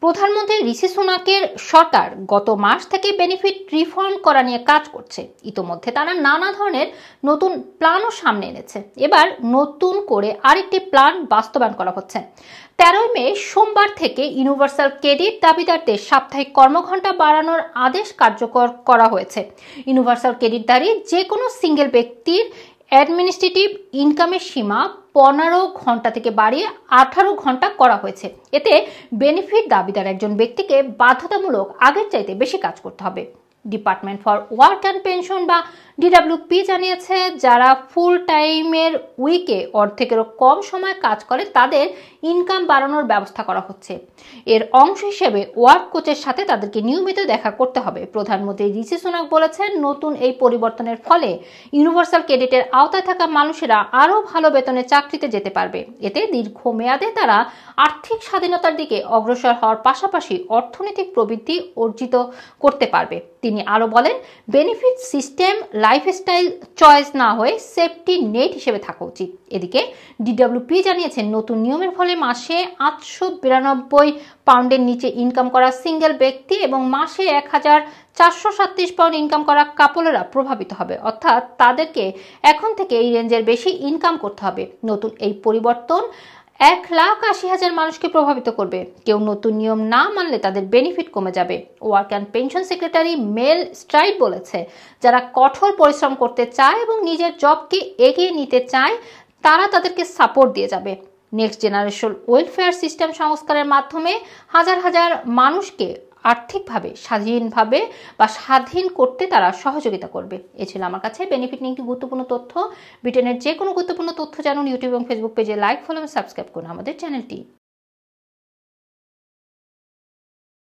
প্রধানমন্ত্রী ঋষি সুনাকের সরকার গত মাস থেকে বেনিফিট রিফান্ড করা নিয়ে কাজ করছে। ইতোমধ্যে তারা নানা ধরনের নতুন প্ল্যানও সামনে এনেছে। এবার নতুন করে আরেকটি প্ল্যান বাস্তবায়ন করা হচ্ছে। 13 মে সোমবার থেকে ইউনিভার্সাল ক্রেডিট দাবিদারদের সাপ্তাহিক কর্মঘণ্টা বাড়ানোর আদেশ কার্যকর করা হয়েছে। ইউনিভার্সাল ক্রেডিটদারি যে কোনো সিঙ্গেল ব্যক্তির অ্যাডমিনিস্ট্রেটিভ ইনকামের সীমা 15 ঘন্টা থেকে বাড়িয়ে 18 ঘন্টা করা হয়েছে। এতে বেনিফিট দাবিদার একজন ব্যক্তিকে বাধ্যতামূলক আগের চাইতে বেশি কাজ করতে হবে। Department for work and pension বা ডিডব্লিউপি জানিয়েছে, যারা ফুল টাইমের উইকে অর্ধেকেরও কম সময় কাজ করে তাদের ইনকাম বাড়ানোর ব্যবস্থা করা হচ্ছে। এর অংশ হিসেবে ওয়ার্ক কোচের সাথে তাদেরকে নিয়মিত দেখা করতে হবে। প্রধানমন্ত্রী ঋষি সুনাক বলেছেন, নতুন এই পরিবর্তনের ফলে ইউনিভার্সাল ক্রেডিটের আওতায় থাকা মানুষেরা আরও ভালো বেতনে চাকরিতে যেতে পারবে। এতে দীর্ঘমেয়াদে তারা আর্থিক স্বাধীনতার দিকে অগ্রসর হওয়ার পাশাপাশি অর্থনৈতিক প্রবৃদ্ধি অর্জিত করতে পারবে। তিনি আরও বলেন, বেনিফিট সিস্টেম লাইফস্টাইল চয়েস না হয়ে সেফটি নেট হিসেবে থাকা উচিত। এদিকে ডিডব্লিউপি জানিয়েছেন, নতুন নিয়মের ফলে মাসে 892 পাউন্ডের নিচে ইনকাম করা সিঙ্গেল ব্যক্তি এবং মাসে 1437 পাউন্ড ইনকাম করা কাপলেরা প্রভাবিত হবে। অর্থাৎ তাদেরকে এখন থেকে এই রেঞ্জের বেশি ইনকাম করতে হবে। নতুন এই পরিবর্তন 1,80,000 মানুষকে প্রভাবিত করবে। কেউ নতুন নিয়ম না মানলে তাদের বেনিফিট কমে যাবে। Work and pension secretary Mel Stride বলেছে, যারা কঠোর পরিশ্রম করতে চায় এবং নিজের জবকে এগিয়ে নিতে চায় তারা তাদেরকে সাপোর্ট দিয়ে যাবে। নেক্সট জেনারেশন ওয়েলফেয়ার সিস্টেম সংস্কারের মাধ্যমে হাজার হাজার মানুষকে আর্থিকভাবে স্বাধীন করতে তারা সহযোগিতা করবে। এ ছিল আমার কাছে বেনিফিট নিয়ে একটি গুরুত্বপূর্ণ তথ্য। ব্রিটেনের যে কোনো গুরুত্বপূর্ণ তথ্য জানুন ইউটিউব এবং ফেসবুক পেজে লাইক, ফলো এবং সাবস্ক্রাইব করুন আমাদের চ্যানেলটি।